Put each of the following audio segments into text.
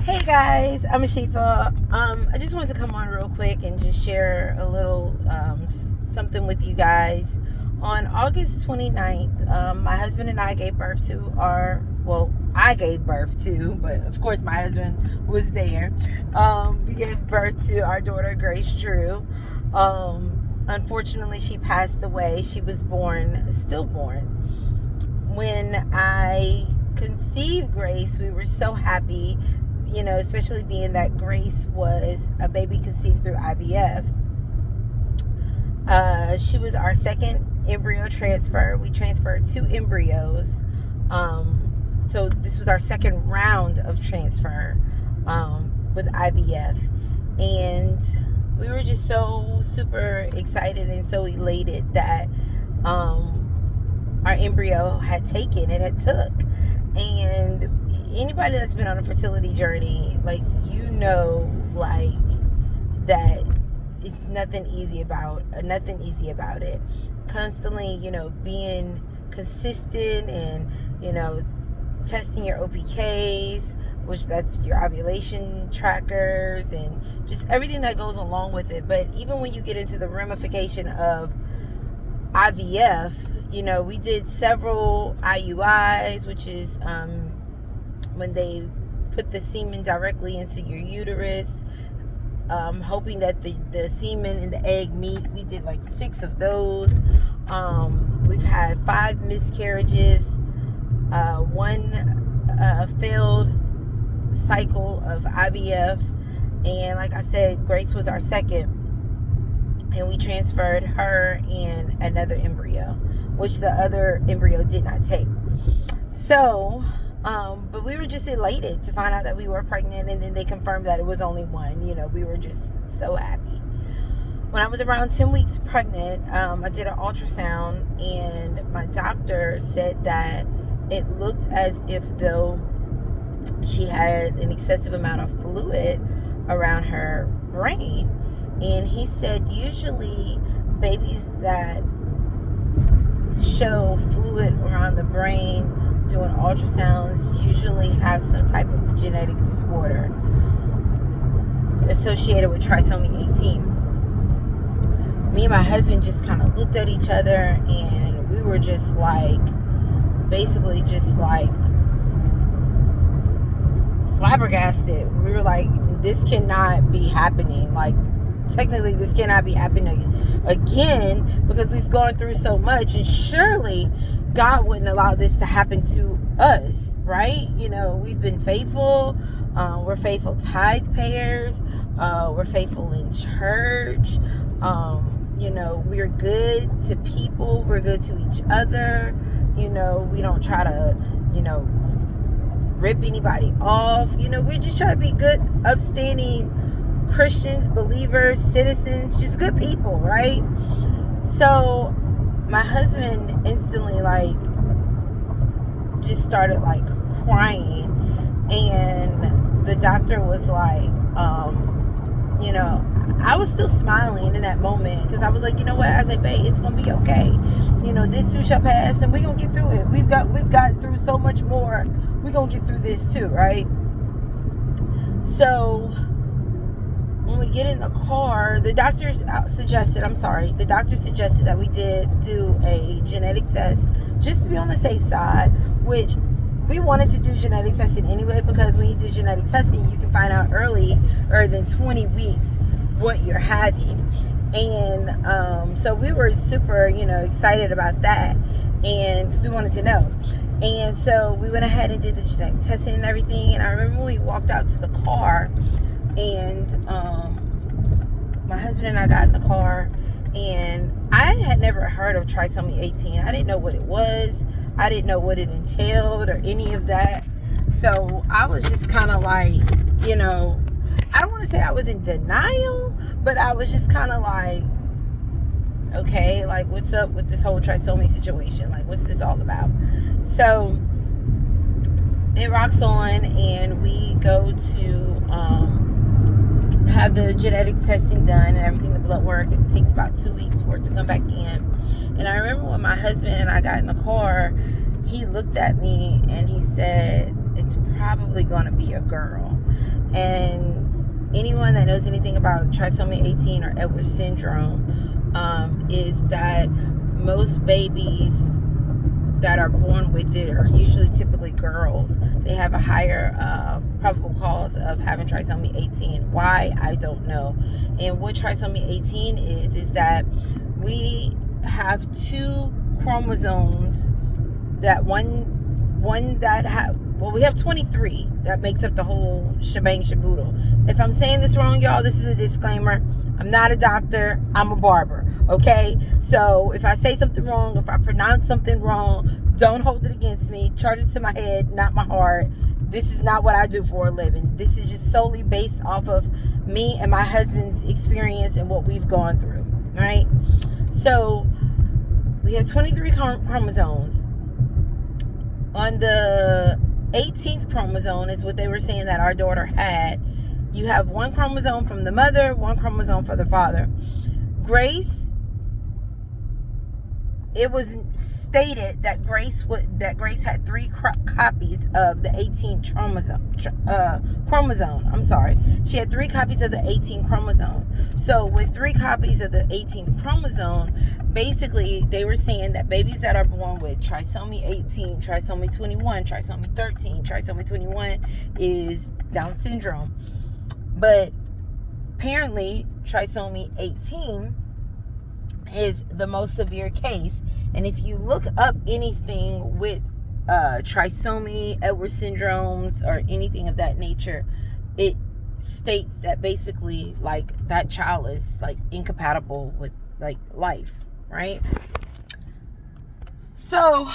Hey guys, I'm Ashifa. I just wanted to come on real quick and just share a little something with you guys. On August 29th, my husband and I gave birth to I gave birth to, but of course my husband was there. We gave birth to our daughter, Grace Drew. Unfortunately, she passed away. She was born stillborn. When I conceived Grace, we were so happy, especially being that Grace was a baby conceived through IVF. She was our second embryo transfer. We transferred 2 embryos. So this was our second round of transfer with IVF. And we were just so super excited and so elated that our embryo had taken, it had took. And anybody that's been on a fertility journey, that it's nothing easy about it. Constantly, being consistent and, testing your OPKs, which that's your ovulation trackers, and just everything that goes along with it. But even when you get into the ramification of IVF, we did several IUIs, which is when they put the semen directly into your uterus, hoping that the semen and the egg meet. We did 6 of those. We've had 5 miscarriages, 1 failed cycle of IVF, and like I said, Grace was our second, and we transferred her and another embryo, which the other embryo did not take. So, but we were just elated to find out that we were pregnant, and then they confirmed that it was only 1. We were just so happy. When I was around 10 weeks pregnant, I did an ultrasound, and my doctor said that it looked as if though she had an excessive amount of fluid around her brain. And he said usually babies that show fluid around the brain doing ultrasounds usually have some type of genetic disorder associated with Trisomy 18. Me and my husband just kind of looked at each other, and we were just basically flabbergasted. We were like, this cannot be happening. Technically this cannot be happening again, because we've gone through so much, and surely God wouldn't allow this to happen to us, right? We've been faithful. We're faithful tithe payers. We're faithful in church. We're good to people. We're good to each other. We don't try to, rip anybody off. We just try to be good, upstanding Christians, believers, citizens, just good people, right? So my husband instantly just started crying, and the doctor was I was still smiling in that moment, because I was like, you know what, I said, babe, it's gonna be okay. This too shall pass, and we're gonna get through it. We've gotten through so much more. We're gonna get through this too, right? So when we get in the car, the doctor suggested that we did do a genetic test, just to be on the safe side, which we wanted to do genetic testing anyway, because when you do genetic testing, you can find out earlier than 20 weeks what you're having. And so we were super, excited about that, and because we wanted to know. And so we went ahead and did the genetic testing and everything. And I remember when we walked out to the car, and my husband and I got in the car, and I had never heard of Trisomy 18. I didn't know what it was. I didn't know what it entailed or any of that. So I was just kind of I don't want to say I was in denial, but I was just kind of okay, what's up with this whole Trisomy situation? What's this all about? So it rocks on, and we go to have the genetic testing done and everything, the blood work. It takes about 2 weeks for it to come back in. And I remember when my husband and I got in the car, he looked at me and he said, "It's probably going to be a girl. And anyone that knows anything about trisomy 18 or Edwards syndrome, is that most babies that are born with it are usually typically girls. They have a higher probable cause of having trisomy 18. Why? I don't know. And what trisomy 18 is that we have two chromosomes that we have 23 that makes up the whole shebang shaboodle. If I'm saying this wrong, y'all, this is a disclaimer. I'm not a doctor. I'm a barber. Okay? So if I say something wrong, if I pronounce something wrong, don't hold it against me. Charge it to my head, not my heart. This is not what I do for a living. This is just solely based off of me and my husband's experience and what we've gone through. Right? So we have 23 chromosomes. On the 18th chromosome is what they were saying that our daughter had. You have one chromosome from the mother, one chromosome for the father. Grace, it was stated that Grace had 3 copies of the 18th chromosome. I'm sorry. She had 3 copies of the 18th chromosome. So with 3 copies of the 18th chromosome, basically they were saying that babies that are born with trisomy 18, trisomy 21, trisomy 13, trisomy 21 is Down syndrome. But apparently trisomy 18 is the most severe case. And if you look up anything with trisomy, Edwards syndromes, or anything of that nature, it states that basically like that child is like incompatible with like life, right? So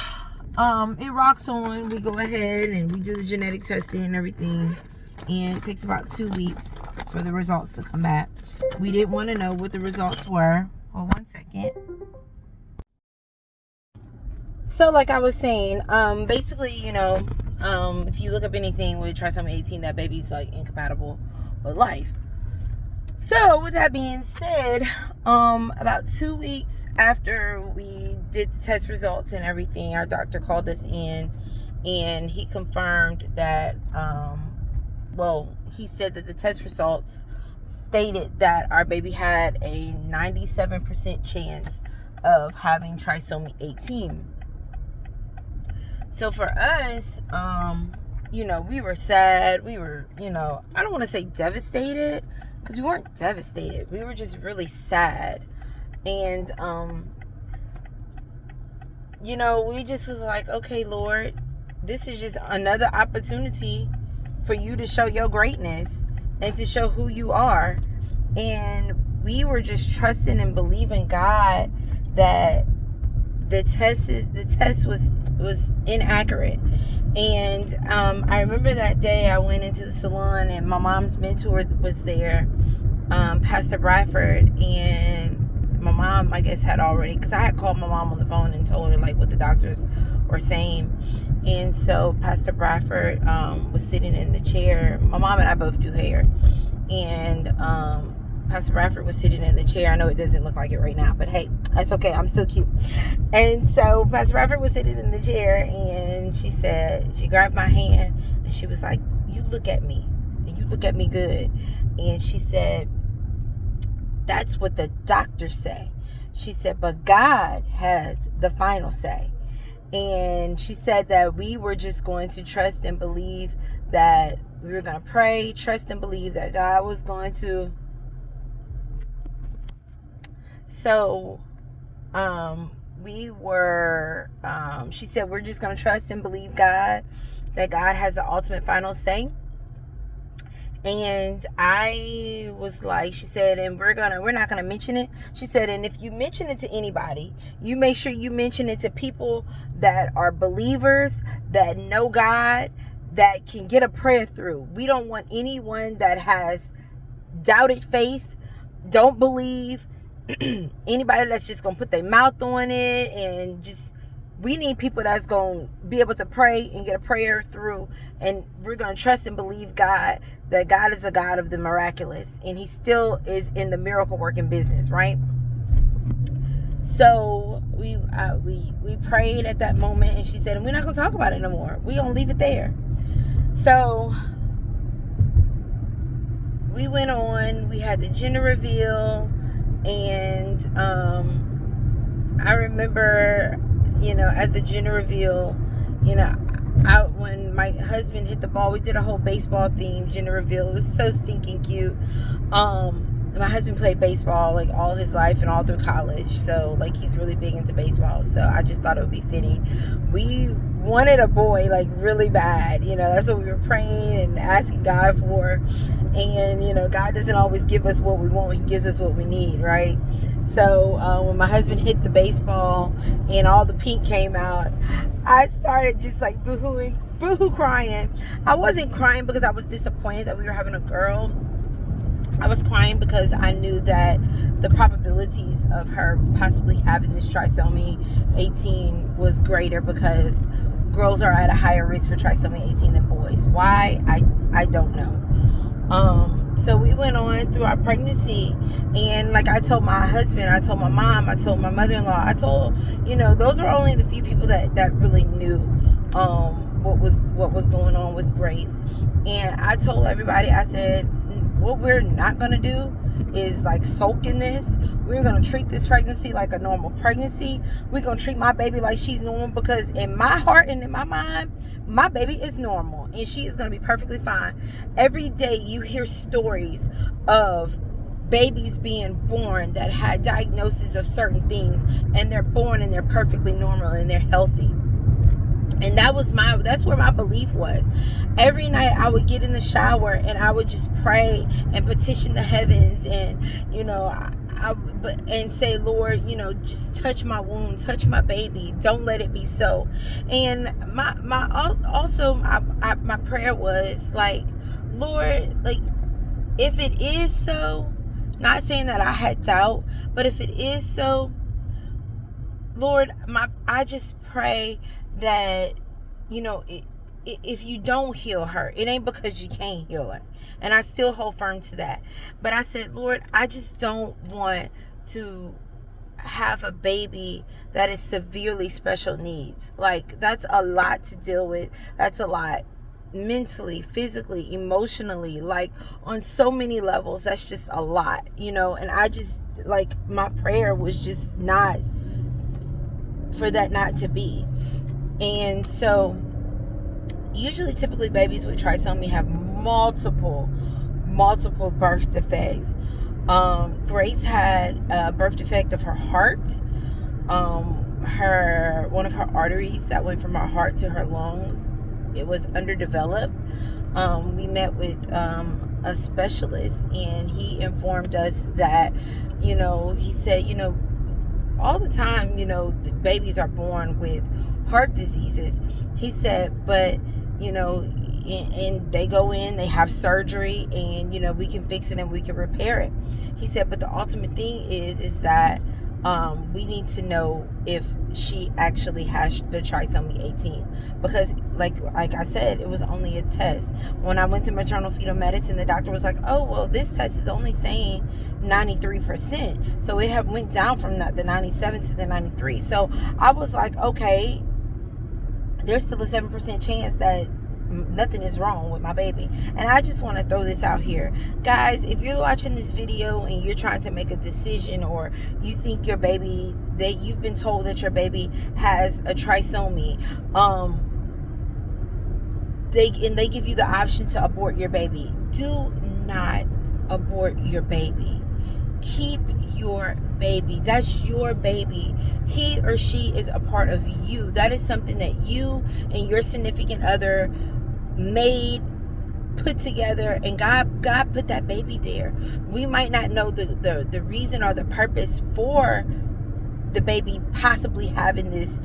it rocks on. We go ahead and we do the genetic testing and everything, and it takes about 2 weeks for the results to come back. We didn't want to know what the results were. Hold 1 second. So like I was saying, basically, if you look up anything with trisomy 18, that baby's like incompatible with life. So with that being said, about 2 weeks after we did the test results and everything, our doctor called us in and he confirmed that, he said that the test results stated that our baby had a 97% chance of having trisomy 18. So for us, we were sad. We were, I don't want to say devastated, because we weren't devastated. We were just really sad. And, we just was like, okay, Lord, this is just another opportunity for you to show your greatness and to show who you are. And we were just trusting and believing God that the test was inaccurate. And I remember that day I went into the salon and my mom's mentor was there, Pastor Bradford, and my mom, I guess, had already, because I had called my mom on the phone and told her like what the doctors were saying. And so Pastor Bradford was sitting in the chair. My mom and I both do hair, and Pastor Bradford was sitting in the chair. I know it doesn't look like it right now, but hey, that's okay. I'm still cute. And so Pastor Bradford was sitting in the chair, and she grabbed my hand, and she was like, "You look at me, and you look at me good." And she said, "That's what the doctors say." She said, "But God has the final say." And she said that we were just going to trust and believe, that we were going to pray, trust and believe that God was going to. So, she said, we're just going to trust and believe God, that God has the ultimate final say. And I was like, she said, and we're not gonna mention it. She said, and if you mention it to anybody, you make sure you mention it to people that are believers, that know God, that can get a prayer through. We don't want anyone that has doubted faith, don't believe, anybody that's just gonna put their mouth on it, and just, we need people that's gonna be able to pray and get a prayer through. And we're gonna trust and believe God, that God is a God of the miraculous, and he still is in the miracle working business, right? So we prayed at that moment, and she said, and we're not gonna talk about it no more. We're gonna leave it there. So we went on, we had the gender reveal, and I remember, at the gender reveal, when my husband hit the ball, we did a whole baseball theme gender reveal. It was so stinking cute. My husband played baseball like all his life and all through college, so like he's really big into baseball, so I just thought it would be fitting. We wanted a boy like really bad, that's what we were praying and asking God for. And God doesn't always give us what we want, he gives us what we need, right? So when my husband hit the baseball and all the pink came out, I started just like boohoo crying. I wasn't crying because I was disappointed that we were having a girl. I was crying because I knew that the probabilities of her possibly having this trisomy 18 was greater, because girls are at a higher risk for trisomy 18 than boys. Why? I don't know. So we went on through our pregnancy, and like I told my husband, I told my mom, I told my mother-in-law, I told, those were only the few people that really knew what was going on with Grace. And I told everybody, I said, what we're not going to do is like sulk in this. We're going to treat this pregnancy like a normal pregnancy. We're going to treat my baby like she's normal, because in my heart and in my mind, my baby is normal and she is going to be perfectly fine. Every day you hear stories of babies being born that had diagnoses of certain things, and they're born and they're perfectly normal and they're healthy. And that's where my belief was. Every night I would get in the shower and I would just pray and petition the heavens, and and say, Lord, just touch my womb, touch my baby, don't let it be so. And my prayer was like, Lord, like, if it is so, not saying that I had doubt, but if it is so, Lord, I just pray that, if you don't heal her, it ain't because you can't heal her. And I still hold firm to that. But I said, Lord, I just don't want to have a baby that is severely special needs. Like, that's a lot to deal with. That's a lot mentally, physically, emotionally, like on so many levels. That's just a lot, and I just, like, my prayer was just not for that not to be. And so typically babies with trisomy have multiple birth defects. Grace had a birth defect of her heart. One of her arteries that went from her heart to her lungs, it was underdeveloped. We met with a specialist, and he informed us that, he said, all the time, the babies are born with heart diseases. He said, but, and they go in, they have surgery, and, we can fix it and we can repair it. He said, but the ultimate thing is that we need to know if she actually has the trisomy 18, because like I said, it was only a test. When I went to maternal fetal medicine, the doctor was like, oh, well, this test is only saying 93%. So it had went down from the 97 to the 93. So I was like, okay, there's still a 7% chance that nothing is wrong with my baby. And I just want to throw this out here, guys. If you're watching this video and you're trying to make a decision, or you think your baby, that you've been told that your baby has a trisomy, they give you the option to abort your baby, do not abort your baby. Keep your baby. That's your baby. He or she is a part of you. That is something that you and your significant other made, put together, and God put that baby there. We might not know the reason or the purpose for the baby possibly having this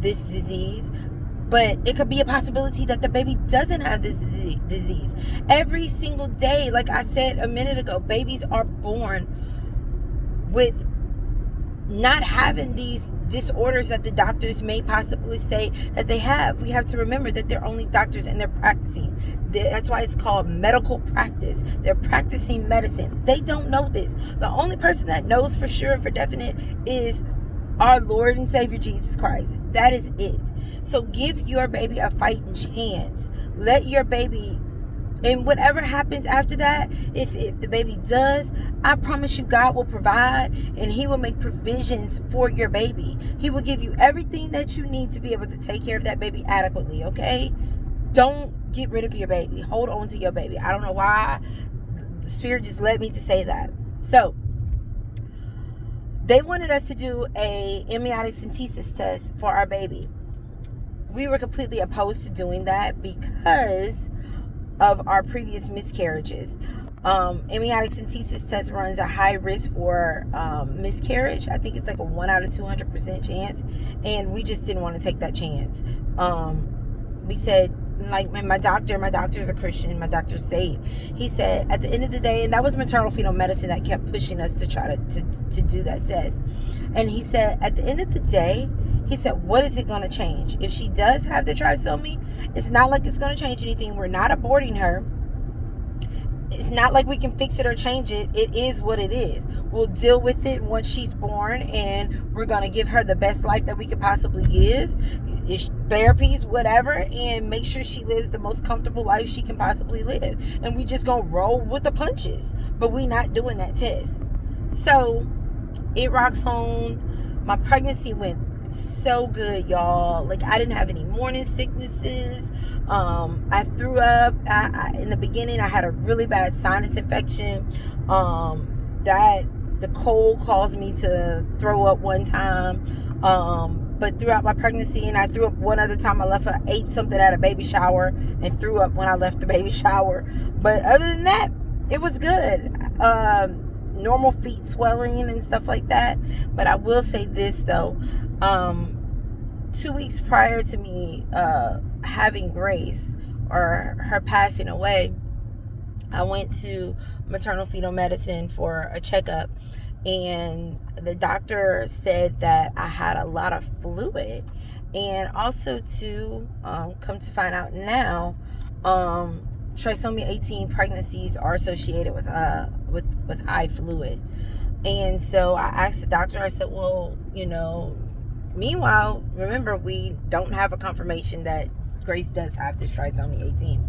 disease, but it could be a possibility that the baby doesn't have this disease. Every single day, like I said a minute ago, babies are born with not having these disorders that the doctors may possibly say that they have. We have to remember that they're only doctors and they're practicing. That's why it's called medical practice. They're practicing medicine. They don't know this. The only person that knows for sure and for definite is our Lord and Savior Jesus Christ. That is it. So give your baby a fighting chance. Let your baby, and whatever happens after that, if the baby does, I promise you God will provide, and he will make provisions for your baby. He will give you everything that you need to be able to take care of that baby adequately, okay? Don't get rid of your baby. Hold on to your baby. I don't know why. The Spirit just led me to say that. So, they wanted us to do a amniotic centesis test for our baby. We were completely opposed to doing that because of our previous miscarriages. Amniotic centesis test runs a high risk for miscarriage. I think it's like a 1 out of 200% chance, and we just didn't want to take that chance. We said, like, my doctor's a Christian, my doctor's saved. He said at the end of the day, and that was maternal fetal medicine that kept pushing us to try to do that test. And he said at the end of the day, he said, what is it going to change? If she does have the trisomy, it's not like it's going to change anything. We're not aborting her. It's not like we can fix it or change it. It is what it is. We'll deal with it once she's born, and we're going to give her the best life that we could possibly give. Therapies, whatever, and make sure she lives the most comfortable life she can possibly live. And we just going to roll with the punches. But we not doing that test. So, it rocks on. My pregnancy went so good, y'all. Like, I didn't have any morning sicknesses. I threw up. In the beginning, I had a really bad sinus infection. That the cold caused me to throw up one time. But throughout my pregnancy, and I threw up one other time. I ate something at a baby shower and threw up when I left the baby shower. But other than that, it was good. Normal feet swelling and stuff like that. But I will say this though. 2 weeks prior to me having Grace, or her passing away, I went to maternal fetal medicine for a checkup, and the doctor said that I had a lot of fluid, and also to come to find out now, trisomy 18 pregnancies are associated with high fluid. And so I asked the doctor, I said, well, meanwhile, remember, we don't have a confirmation that Grace does have this trisomy 18.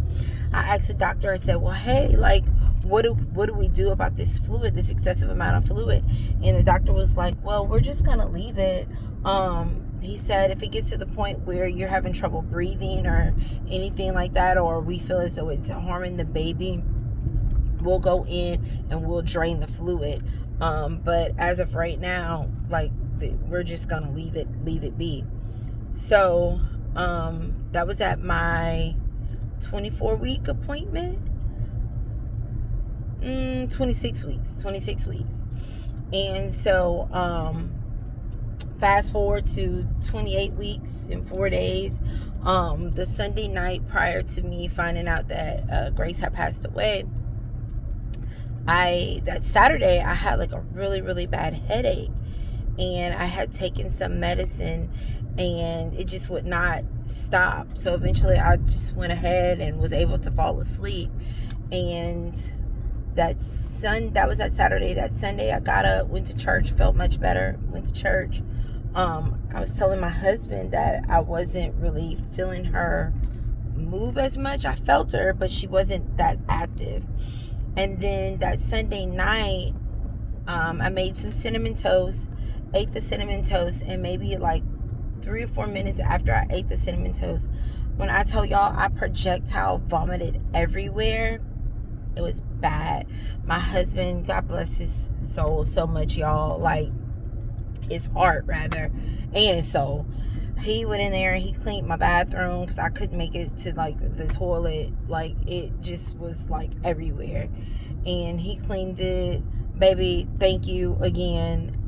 I asked the doctor, I said, well, hey, like, what do we do about this fluid, this excessive amount of fluid? And the doctor was like, well, we're just going to leave it. He said, if it gets to the point where you're having trouble breathing or anything like that, or we feel as though it's harming the baby, we'll go in and we'll drain the fluid. But as of right now, like, we're just gonna leave it be. So that was at my 24-week appointment. 26 weeks. And so fast forward to 28 weeks and 4 days. The Sunday night prior to me finding out that Grace had passed away, that Saturday I had like a really, really bad headache, and I had taken some medicine and it just would not stop. So eventually I just went ahead and was able to fall asleep. And that was that Saturday. That Sunday I got up, went to church, felt much better, went to church. I was telling my husband that I wasn't really feeling her move as much. I felt her, but she wasn't that active. And then that Sunday night, I made some cinnamon toast, ate the cinnamon toast, and maybe like 3 or 4 minutes after I ate the cinnamon toast, when I tell y'all I projectile vomited everywhere, it was bad. My husband, God bless his soul so much, y'all, like his heart rather, and his soul, he went in there and he cleaned my bathroom because I couldn't make it to like the toilet. Like, it just was like everywhere, and he cleaned it. Baby, thank you again.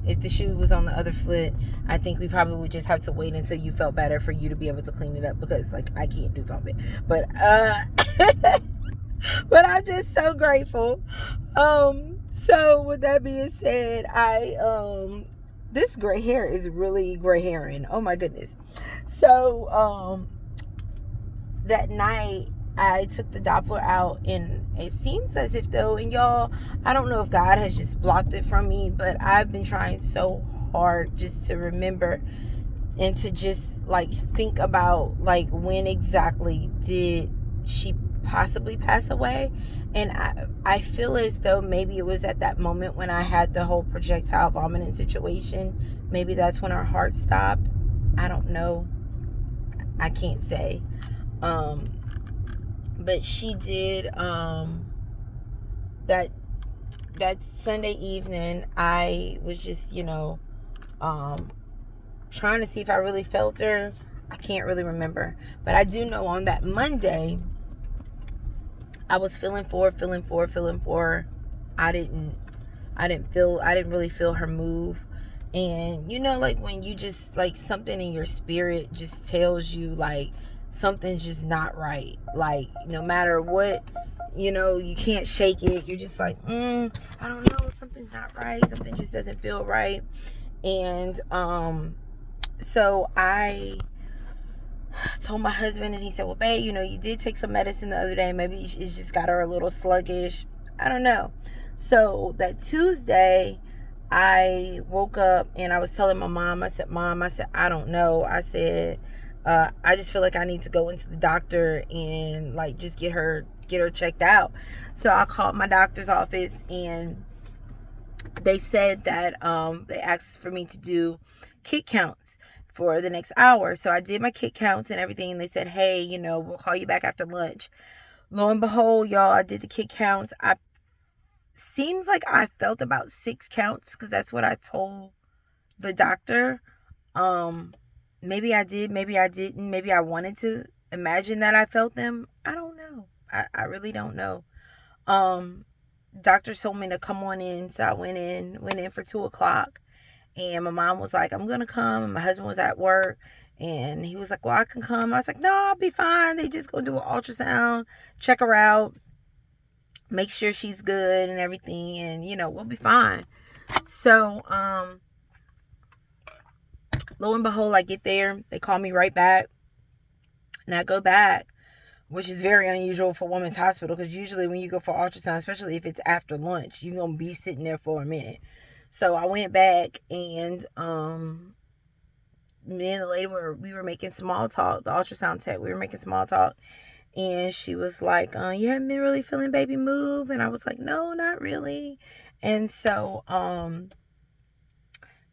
If the shoe was on the other foot, I think we probably would just have to wait until you felt better for you to be able to clean it up, because like I can't do vomit. But but I'm just so grateful. So with that being said, this gray hair is really gray hairing. Oh my goodness. So that night I took the Doppler out, and it seems as if though, and y'all, I don't know if God has just blocked it from me, but I've been trying so hard just to remember and to just like think about like when exactly did she possibly pass away. And I feel as though maybe it was at that moment when I had the whole projectile vomiting situation. Maybe that's when her heart stopped. I don't know. I can't say. But she did that Sunday evening. I was just, trying to see if I really felt her. I can't really remember. But I do know on that Monday, I was feeling for her. I didn't I didn't really feel her move. And like when you just like something in your spirit just tells you like something's just not right. Like no matter what, you can't shake it. You're just like, I don't know, something's not right. Something just doesn't feel right. And so I told my husband, and he said, well, babe, you did take some medicine the other day. Maybe it's just got her a little sluggish. I don't know. So that Tuesday, I woke up and I was telling my mom, I said, Mom, I don't know. I said, I just feel like I need to go into the doctor and like just get her checked out. So I called my doctor's office, and they said that they asked for me to do kit counts for the next hour. So I did my kit counts and everything, and they said, hey, we'll call you back after lunch. Lo and behold, y'all, I did the kit counts. Seems like I felt about 6 counts, because that's what I told the doctor. Maybe I did, maybe I didn't. Maybe I wanted to imagine that I felt them. I don't know. I really don't know. Doctor told me to come on in, so I went in for 2:00. And my mom was like, I'm gonna come, and my husband was at work, and he was like, well, I can come. I was like, no, I'll be fine. They just gonna do an ultrasound, check her out, make sure she's good and everything, and we'll be fine. So lo and behold, I get there, they call me right back, and I go back, which is very unusual for Women's Hospital, because usually when you go for ultrasound, especially if it's after lunch, you're gonna be sitting there for a minute. So I went back, and me and the lady we were making small talk. The ultrasound tech, we were making small talk, and she was like, you haven't been really feeling baby move? And I was like, no, not really. And so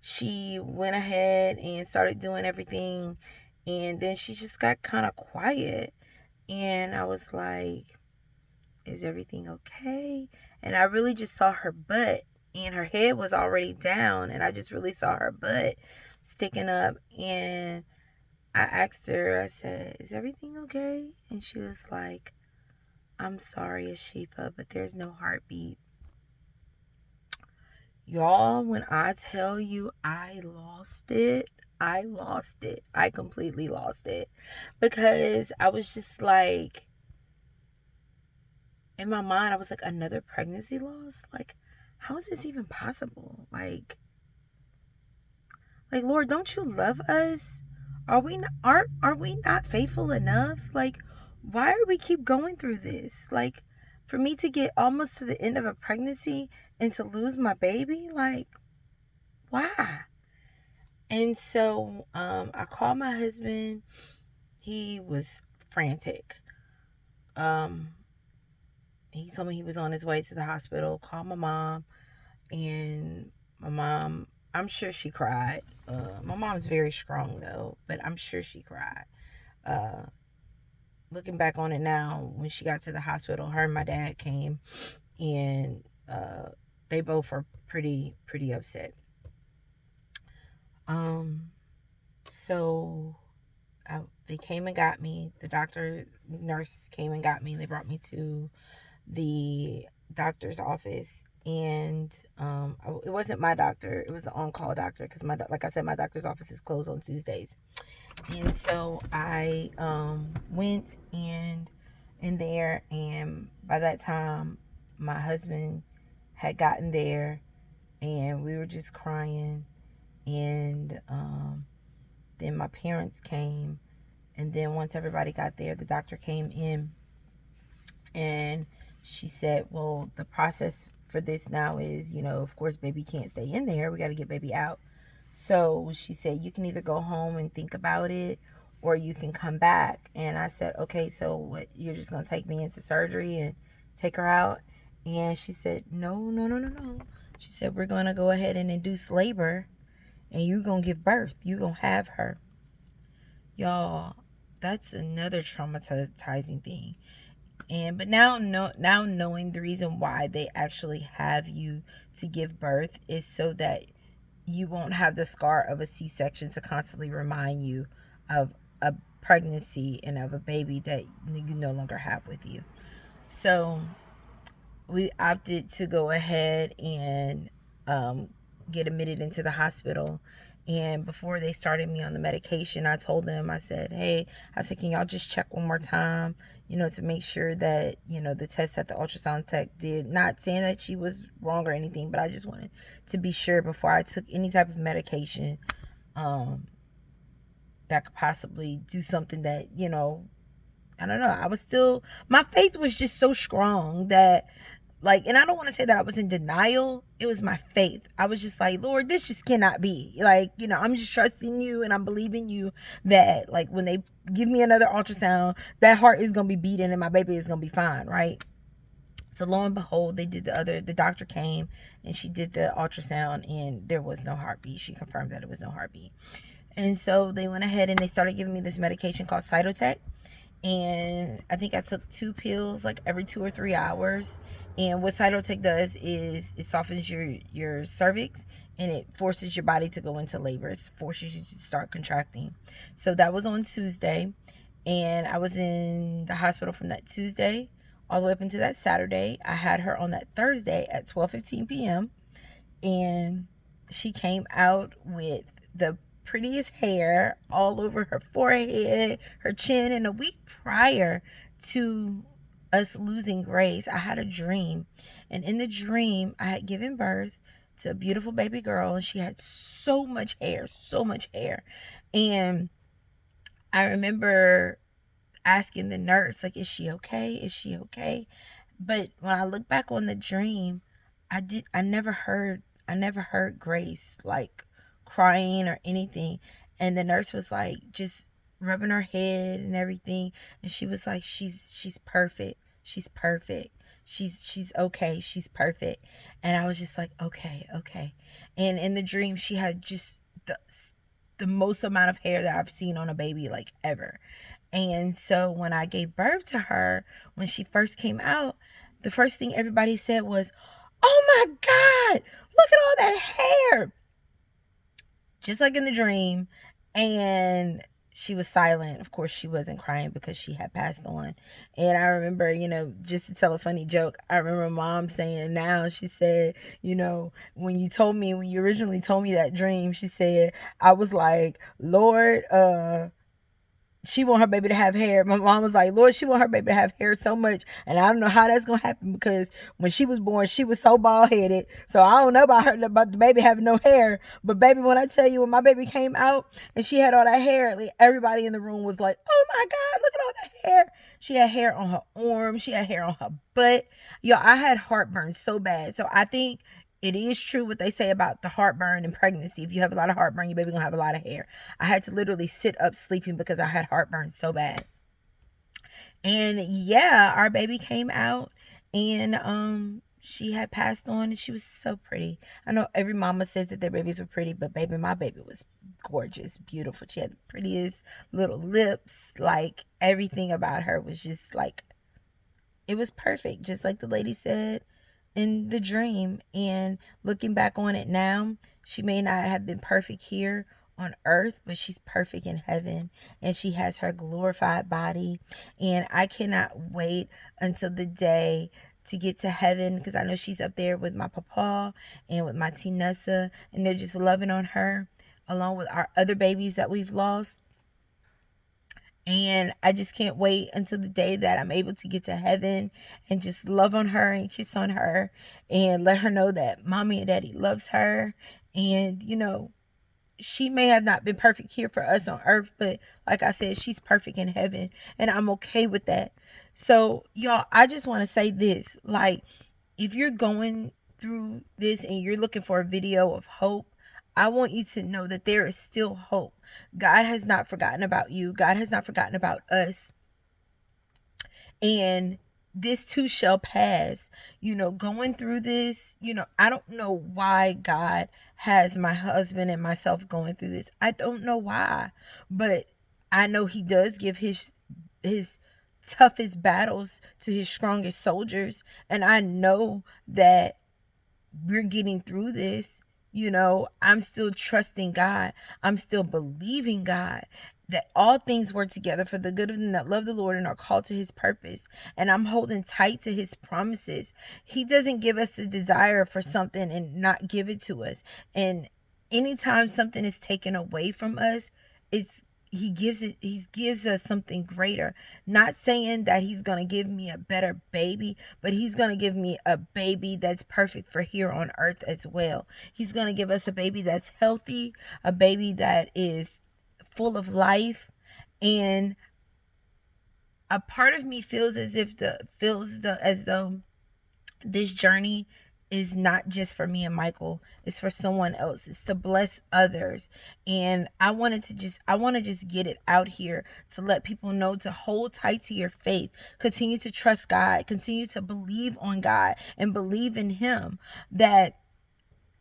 she went ahead and started doing everything, and then she just got kind of quiet, and I was like, is everything okay? And I really just saw her butt, and her head was already down, and I just really saw her butt sticking up. And I asked her, I said, is everything okay? And she was like, I'm sorry, Ashifa, but there's no heartbeat. Y'all, when I tell you I lost it, I completely lost it. Because I was just like, in my mind, I was like, another pregnancy loss? Like, how is this even possible? Like, Lord, don't you love us? Are we not faithful enough? Like, why do we keep going through this? Like, for me to get almost to the end of a pregnancy and to lose my baby, like, why? And so I called my husband. He was frantic. He told me he was on his way to the hospital. Called my mom, and my mom, I'm sure she cried. My mom's very strong though, but I'm sure she cried. Looking back on it now, when she got to the hospital, her and my dad came, and they both were pretty upset. So they came and got me. The nurse came and got me. They brought me to the doctor's office, and it wasn't my doctor. It was an on-call doctor, because like I said, my doctor's office is closed on Tuesdays. And so I went in there, and by that time my husband had gotten there, and we were just crying. And then my parents came, and then once everybody got there, the doctor came in, and she said, well, the process for this now is, of course, baby can't stay in there. We got to get baby out. So she said, you can either go home and think about it, or you can come back. And I said, okay, so what, you're just going to take me into surgery and take her out? And she said, no, no, no, no, no. She said, we're going to go ahead and induce labor, and you're going to give birth. You're going to have her. Y'all, that's another traumatizing thing. And but now knowing the reason why they actually have you to give birth is so that you won't have the scar of a C-section to constantly remind you of a pregnancy and of a baby that you no longer have with you. So we opted to go ahead and get admitted into the hospital. And before they started me on the medication, I told them, I said, hey, I said, can y'all just check one more time, to make sure that, the test that the ultrasound tech did, not saying that she was wrong or anything, but I just wanted to be sure before I took any type of medication that could possibly do something that, I don't know. I was still, my faith was just so strong that, and I don't want to say that I was in denial. It was my faith. I was just like, Lord, this just cannot be. I'm just trusting you, and I'm believing you that, when they give me another ultrasound, that heart is going to be beating and my baby is going to be fine, right? So lo and behold, they did the doctor came and she did the ultrasound, and there was no heartbeat. She confirmed that it was no heartbeat. And so they went ahead and they started giving me this medication called Cytotec. And I think I took 2 pills every 2 or 3 hours. And what Cytotec does is it softens your cervix, and it forces your body to go into labor. It forces you to start contracting. So that was on Tuesday, and I was in the hospital from that Tuesday all the way up into that Saturday. I had her on that Thursday at 12:15 p.m. and she came out with the prettiest hair all over her forehead, her chin. And a week prior to us losing Grace, I had a dream. And in the dream, I had given birth to a beautiful baby girl, and she had so much hair, so much hair. And I remember asking the nurse, is she okay? Is she okay? But when I look back on the dream, I never heard Grace crying or anything. And the nurse was just rubbing her head and everything, and she was like, she's perfect. She's perfect. She's okay. She's perfect. And I was just like, okay, okay. And in the dream, she had just the most amount of hair that I've seen on a baby ever. And so when I gave birth to her, when she first came out, the first thing everybody said was, oh my God, look at all that hair. Just like in the dream. And she was silent. Of course, she wasn't crying because she had passed on. And I remember, just to tell a funny joke, I remember Mom saying now, she said, when you originally told me that dream, she said, I was like, Lord, she want her baby to have hair. My mom was like, Lord, she want her baby to have hair so much. And I don't know how that's going to happen, because when she was born, she was so bald headed. So I don't know about the baby having no hair. But baby, when I tell you, when my baby came out and she had all that hair, everybody in the room was like, oh my God, look at all that hair. She had hair on her arm. She had hair on her butt. Yo, I had heartburn so bad. So I think it is true what they say about the heartburn and pregnancy. If you have a lot of heartburn, your baby gonna have a lot of hair. I had to literally sit up sleeping because I had heartburn so bad. And yeah, our baby came out, and she had passed on, and she was so pretty. I know every mama says that their babies were pretty, but baby, my baby was gorgeous, beautiful. She had the prettiest little lips. Everything about her was just it was perfect, just like the lady said in the dream. And looking back on it now, she may not have been perfect here on earth, but she's perfect in heaven, and she has her glorified body. And I cannot wait until the day to get to heaven, because I know she's up there with my papa and with my Tinessa, and they're just loving on her along with our other babies that we've lost. And I just can't wait until the day that I'm able to get to heaven and just love on her and kiss on her and let her know that mommy and daddy loves her. And, she may have not been perfect here for us on earth, but like I said, she's perfect in heaven, and I'm okay with that. So, y'all, I just want to say this. If you're going through this and you're looking for a video of hope, I want you to know that there is still hope. God has not forgotten about you. God has not forgotten about us. And this too shall pass. Going through this, I don't know why God has my husband and myself going through this. I don't know why, but I know he does give his toughest battles to his strongest soldiers. And I know that we're getting through this. I'm still trusting God. I'm still believing God that all things work together for the good of them that love the Lord and are called to his purpose. And I'm holding tight to his promises. He doesn't give us a desire for something and not give it to us. And anytime something is taken away from us, it's he gives us something greater. Not saying that he's going to give me a better baby, but he's going to give me a baby that's perfect for here on earth as well. He's going to give us a baby that's healthy, a baby that is full of life. And a part of me feels as though this journey is not just for me and Michael, it's for someone else. It's to bless others. And I want to just get it out here to let people know to hold tight to your faith, continue to trust God, continue to believe on God and believe in him, that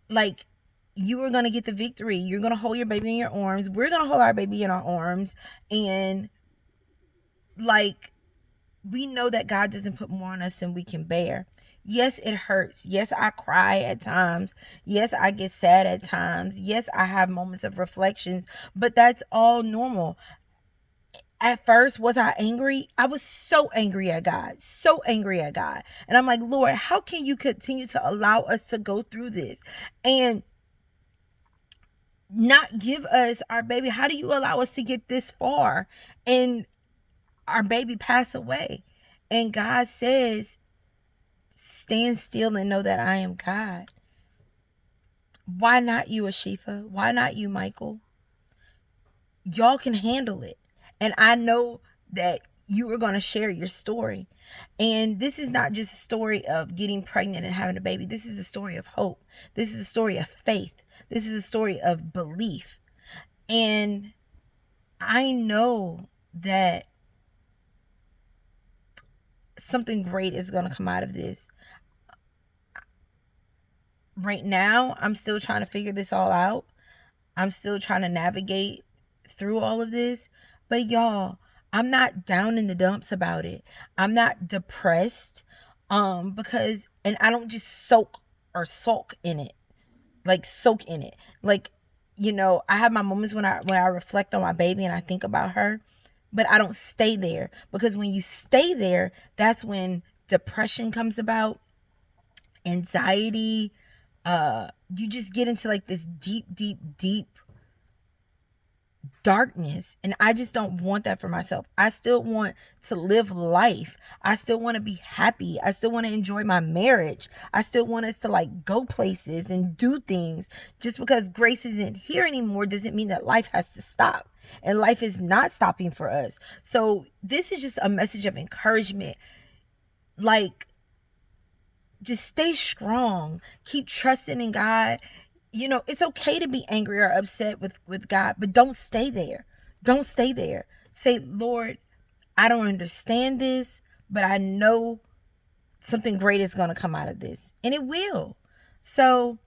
like you are going to get the victory. You're going to hold your baby in your arms. We're going to hold our baby in our arms. And like, we know that God doesn't put more on us than we can bear. Yes, it hurts. Yes, I cry at times. Yes, I get sad at times. Yes, I have moments of reflections, but that's all normal. At first, was I angry? I was so angry at God, so angry at God. And I'm like, Lord, how can you continue to allow us to go through this and not give us our baby? How do you allow us to get this far and our baby pass away? And God says, stand still and know that I am God. Why not you, Ashifa? Why not you, Michael? Y'all can handle it. And I know that you are going to share your story. And this is not just a story of getting pregnant and having a baby. This is a story of hope. This is a story of faith. This is a story of belief. And I know that something great is going to come out of this. Right now, I'm still trying to figure this all out. I'm still trying to navigate through all of this. But y'all, I'm not down in the dumps about it. I'm not depressed. Because, and I don't just sulk in it. Like soak in it. Like, I have my moments when I reflect on my baby and I think about her, but I don't stay there, because when you stay there, that's when depression comes about, anxiety, you just get into like this deep darkness. And I just don't want that for myself. I still want to live life. I still want to be happy. I still want to enjoy my marriage. I still want us to like go places and do things. Just because Grace isn't here anymore doesn't mean that life has to stop. And life is not stopping for us. So this is just a message of encouragement. Like, just stay strong. Keep trusting in God. It's okay to be angry or upset with God, but don't stay there. Don't stay there. Say, Lord, I don't understand this, but I know something great is going to come out of this. And it will. So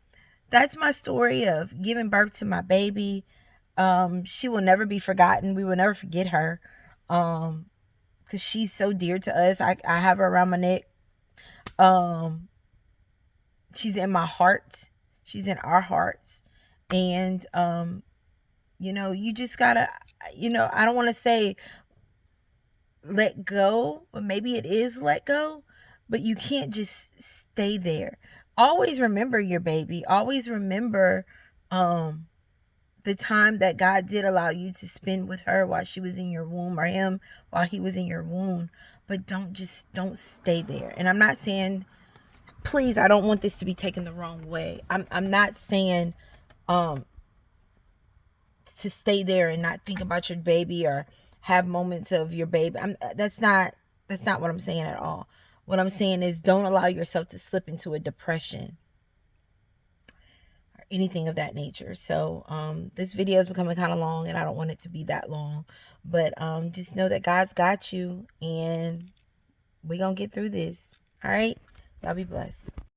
that's my story of giving birth to my baby. She will never be forgotten. We will never forget her. Because she's so dear to us. I have her around my neck. She's in my heart. She's in our hearts. And, you just gotta, I don't want to say let go, but maybe it is let go, but you can't just stay there. Always remember your baby. Always remember, the time that God did allow you to spend with her while she was in your womb, or him while he was in your womb. But don't stay there. And I'm not saying, please, I don't want this to be taken the wrong way. I'm not saying to stay there and not think about your baby or have moments of your baby. That's not what I'm saying at all. What I'm saying is, don't allow yourself to slip into a depression. anything of that nature. So this video is becoming kind of long, and I don't want it to be that long, but just know that God's got you, and we're gonna get through this. All right, y'all be blessed.